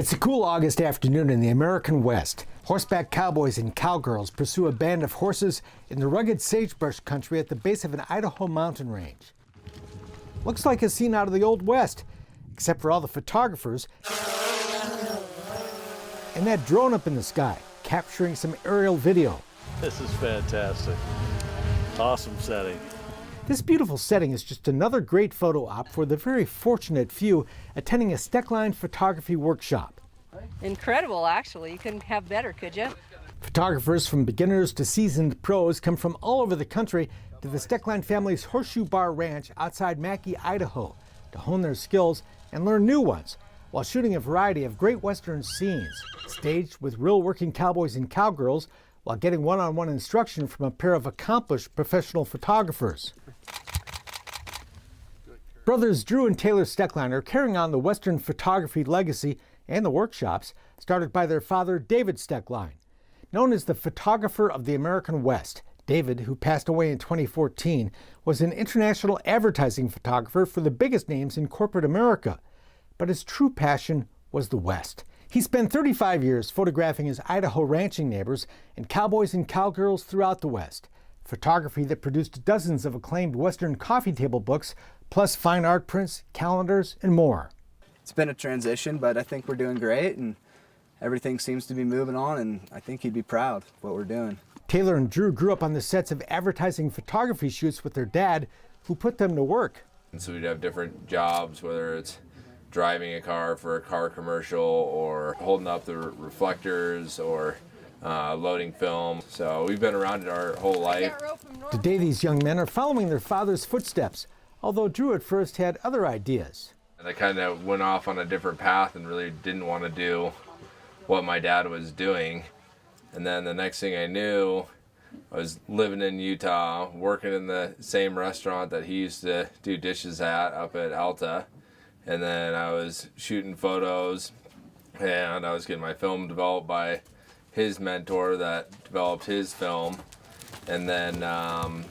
It's a cool August afternoon in the American West. Horseback cowboys and cowgirls pursue a band of horses in the rugged sagebrush country at the base of an Idaho mountain range. Looks like a scene out of the Old West, except for all the photographers and that drone up in the sky, capturing some aerial video. This is fantastic. Awesome setting. This beautiful setting is just another great photo op for the very fortunate few attending a Stoecklein Photography Workshop. Incredible, actually. You couldn't have better, could you? Photographers from beginners to seasoned pros come from all over the country to the Stoecklein family's Horseshoe Bar Ranch outside McCaFEE, Idaho, to hone their skills and learn new ones, while shooting a variety of great Western scenes, staged with real working cowboys and cowgirls, while getting one-on-one instruction from a pair of accomplished professional photographers. Brothers Drew and Taylor Stoecklein are carrying on the Western photography legacy and the workshops started by their father, David Stoecklein. Known as the photographer of the American West, David, who passed away in 2014, was an international advertising photographer for the biggest names in corporate America. But his true passion was the West. He spent 35 years photographing his Idaho ranching neighbors and cowboys and cowgirls throughout the West. Photography that produced dozens of acclaimed Western coffee table books, plus fine art prints, calendars, and more. It's been a transition, but I think we're doing great, and everything seems to be moving on, and I think he'd be proud of what we're doing. Taylor and Drew grew up on the sets of advertising photography shoots with their dad, who put them to work. And so we'd have different jobs, whether it's driving a car for a car commercial or holding up the reflectors or loading film. So we've been around it our whole life. Today these young men are following their father's footsteps, although Drew at first had other ideas. And I kind of went off on a different path and really didn't want to do what my dad was doing. And then the next thing I knew, I was living in Utah, working in the same restaurant that he used to do dishes at up at Alta. And then I was shooting photos, and I was getting my film developed by his mentor that developed his film. And then on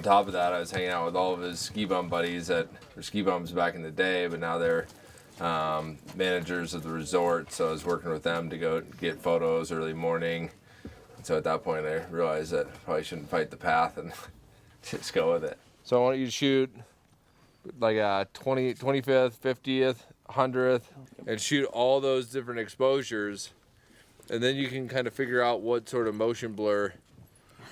top of that, I was hanging out with all of his ski bum buddies that were ski bums back in the day, but now they're managers of the resort. So I was working with them to go get photos early morning. And so at that point, I realized that I probably shouldn't fight the path and just go with it. So I want you to shoot like a 25th, 50th, 100th, and shoot all those different exposures, and then you can kind of figure out what sort of motion blur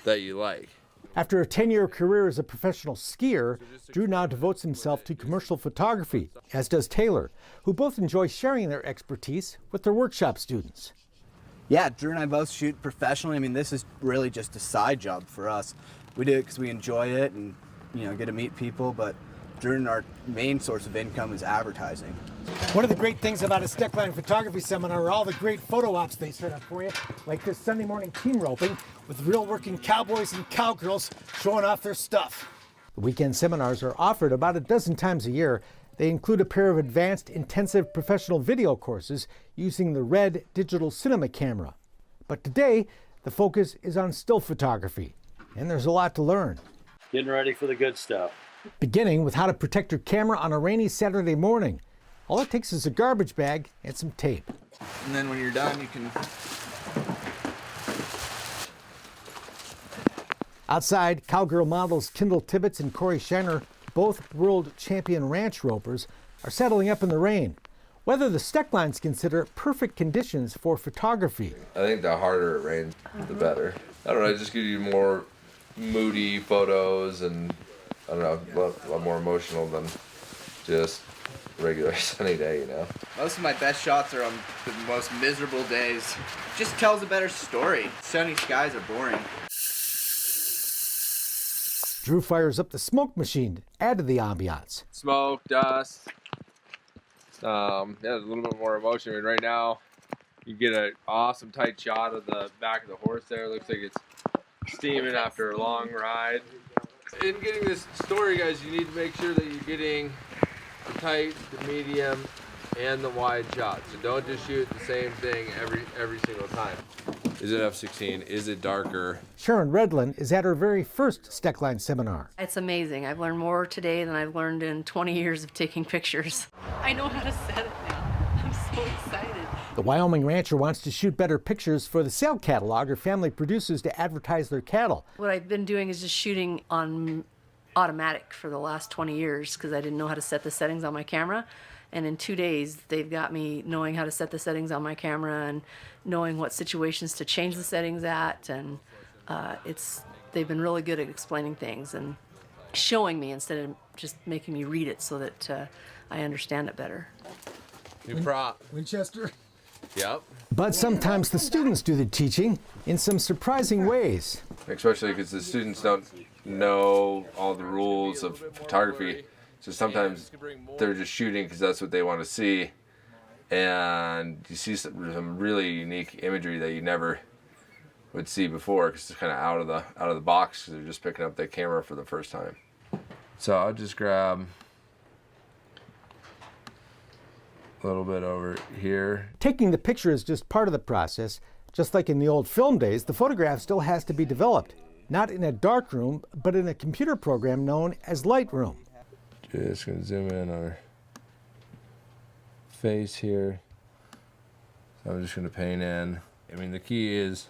that you like. After a 10-year career as a professional skier, Drew now devotes himself to commercial photography, as does Taylor, who both enjoy sharing their expertise with their workshop students. Yeah, Drew and I both shoot professionally. I mean, this is really just a side job for us. We do it because we enjoy it and, get to meet people, but Drew, our main source of income is advertising. One of the great things about a Stoecklein photography seminar are all the great photo ops they set up for you, like this Sunday morning team roping with real working cowboys and cowgirls showing off their stuff. The weekend seminars are offered about a dozen times a year. They include a pair of advanced intensive professional video courses using the RED digital cinema camera. But today, the focus is on still photography, and there's a lot to learn. Getting ready for the good stuff. Beginning with how to protect your camera on a rainy Saturday morning. All it takes is a garbage bag and some tape. And then when you're done, you can... Outside, cowgirl models Kendall Tibbetts and Corey Shiner, both world champion ranch ropers, are settling up in the rain. Weather the Stoeckleins consider perfect conditions for photography. I think the harder it rains, the better. I don't know, it just gives you more moody photos and I don't know, a lot more emotional than just a regular sunny day, Most of my best shots are on the most miserable days. It just tells a better story. Sunny skies are boring. Drew fires up the smoke machine to add to the ambiance. Smoke, dust, yeah, there's a little bit more emotion. I mean, right now, you get an awesome tight shot of the back of the horse there. It looks like it's steaming after a long ride. In getting this story, guys, you need to make sure that you're getting the tight, the medium, and the wide shots. So don't just shoot the same thing every single time. Is it f/16? Is it darker? SHARON REDLAND is at her very first Stoecklein seminar. It's amazing. I've learned more today than I've learned in 20 years of taking pictures. I know how to set it now. I'm so so excited. The Wyoming rancher wants to shoot better pictures for the sale catalog her family produces to advertise their cattle. What I've been doing is just shooting on automatic for the last 20 years because I didn't know how to set the settings on my camera. And in 2 days, they've got me knowing how to set the settings on my camera and knowing what situations to change the settings at. And they've been really good at explaining things and showing me instead of just making me read it so that I understand it better. New prop. Winchester. Yep. But sometimes the students do the teaching in some surprising ways. Especially because the students don't know all the rules of photography. So sometimes they're just shooting because that's what they want to see. And you see some really unique imagery that you never would see before because it's kind of out of the box because they're just picking up the camera for the first time. So I'll just grab a little bit over here. Taking the picture is just part of the process. Just like in the old film days, the photograph still has to be developed, not in a darkroom, but in a computer program known as Lightroom. Just gonna zoom in on her face here. So I'm just gonna paint in. I mean, the key is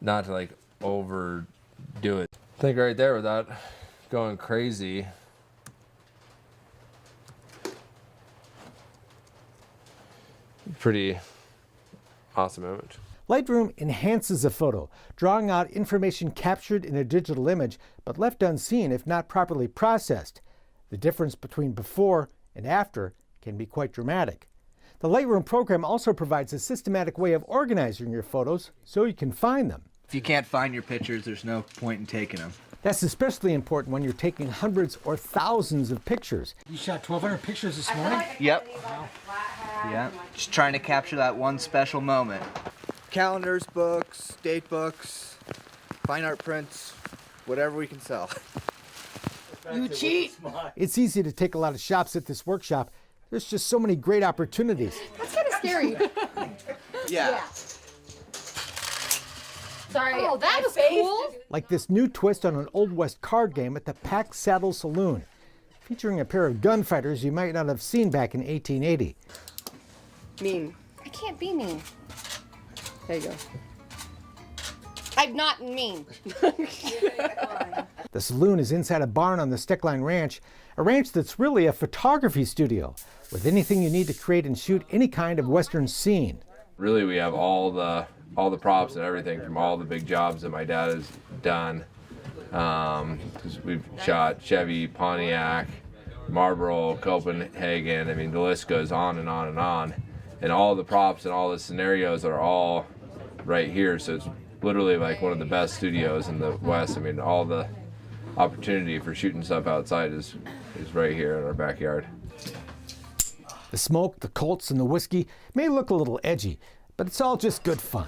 not to like overdo it. I think right there without going crazy. Pretty awesome image. Lightroom enhances a photo, drawing out information captured in a digital image, but left unseen if not properly processed. The difference between before and after can be quite dramatic. The Lightroom program also provides a systematic way of organizing your photos so you can find them. If you can't find your pictures, there's no point in taking them. That's especially important when you're taking hundreds or thousands of pictures. You shot 1,200 pictures this morning? Yep. Yeah, just trying to capture that one special moment. Calendars, books, date books, fine art prints, whatever we can sell. You cheat! It's easy to take a lot of shots at this workshop. There's just so many great opportunities. That's kind of scary. Yeah. Sorry. Oh, that was cool. Like this new twist on an Old West card game at the Pack Saddle Saloon, featuring a pair of gunfighters you might not have seen back in 1880. Mean. I can't be mean. There you go. I'm not mean. The saloon is inside a barn on the Stoecklein Ranch, a ranch that's really a photography studio, with anything you need to create and shoot any kind of Western scene. Really, we have all the props and everything from all the big jobs that my dad has done. Because we've shot Chevy, Pontiac, Marlboro, Copenhagen. I mean, the list goes on and on and on. And all the props and all the scenarios are all right here. So it's literally like one of the best studios in the West. I mean, all the opportunity for shooting stuff outside is right here in our backyard. The smoke, the Colts, and the whiskey may look a little edgy, but it's all just good fun.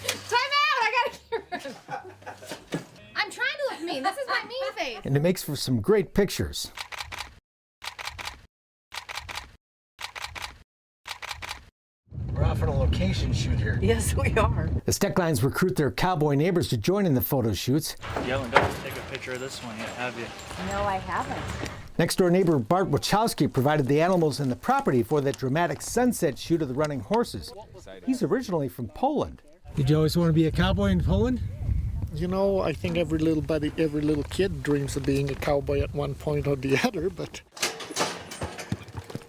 Time out! I gotta get rid of I'm trying to look mean. This is my mean face. And it makes for some great pictures. We're off on a location shoot here. Yes, we are. The Stoecklines recruit their cowboy neighbors to join in the photo shoots. You haven't got to take a picture of this one yet, have you? No, I haven't. Next door neighbor Bart Wachowski provided the animals and the property for that dramatic sunset shoot of the running horses. He's originally from Poland. Did you always want to be a cowboy in Poland? You know, I think every little kid dreams of being a cowboy at one point or the other, but...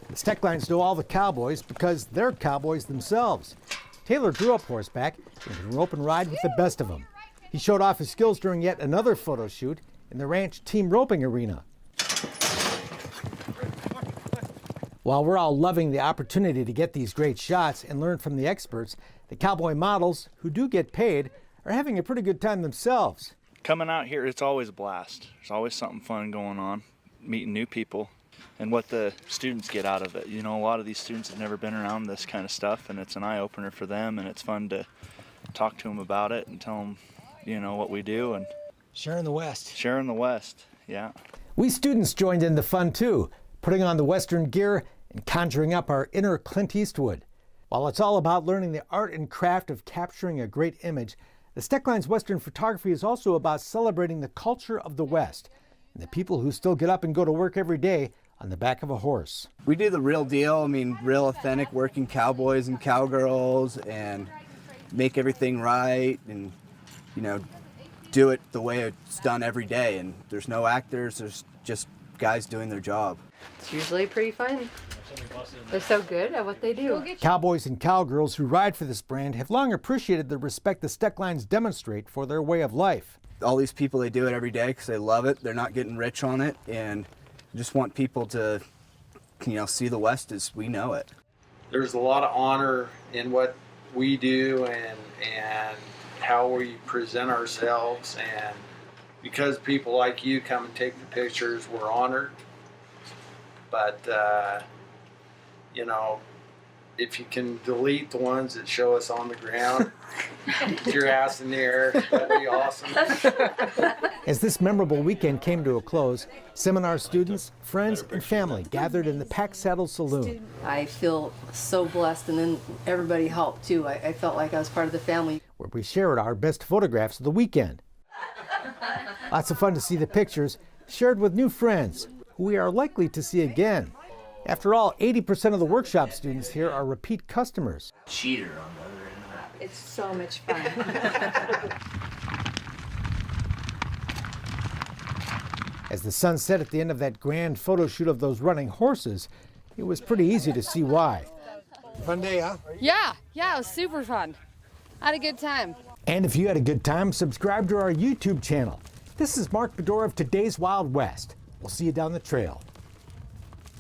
The Stoecklines know all the cowboys because they're cowboys themselves. Taylor grew up horseback and can rope and ride with the best of them. He showed off his skills during yet another photo shoot in the ranch team roping arena. While we're all loving the opportunity to get these great shots and learn from the experts, the cowboy models, who do get paid, are having a pretty good time themselves. Coming out here, it's always a blast. There's always something fun going on, meeting new people, and what the students get out of it. You know, a lot of these students have never been around this kind of stuff, and it's an eye-opener for them, and it's fun to talk to them about it and tell them, you know, what we do. And Sharon the West. Sharon the West, yeah. We students joined in the fun too, putting on the Western gear and conjuring up our inner Clint Eastwood. While it's all about learning the art and craft of capturing a great image, the Stoecklein Western Photography is also about celebrating the culture of the West and the people who still get up and go to work every day on the back of a horse. We do the real deal. I mean, real authentic working cowboys and cowgirls, and make everything right, and do it the way it's done every day. And there's no actors, there's just guys doing their job. It's usually pretty fun. They're so good at what they do. Cowboys and cowgirls who ride for this brand have long appreciated the respect the Stoeckleins demonstrate for their way of life. All these people, they do it every day because they love it. They're not getting rich on it, and just want people to, see the West as we know it. There's a lot of honor in what we do and how we present ourselves, and because people like you come and take the pictures, we're honored. But if you can delete the ones that show us on the ground, get your ass in the air, that'd be awesome. As this memorable weekend came to a close, seminar students, friends, and family gathered in the Pack Saddle Saloon. I feel so blessed, and then everybody helped too. I felt like I was part of the family. Where we shared our best photographs of the weekend. Lots of fun to see the pictures shared with new friends who we are likely to see again. After all, 80% of the workshop students here are repeat customers. Cheater on the other end of that. It's so much fun. As the sun set at the end of that grand photo shoot of those running horses, it was pretty easy to see why. Fun day, huh? Yeah, it was super fun. I had a good time. And if you had a good time, subscribe to our YouTube channel. This is Mark Bedor of Today's Wild West. We'll see you down the trail.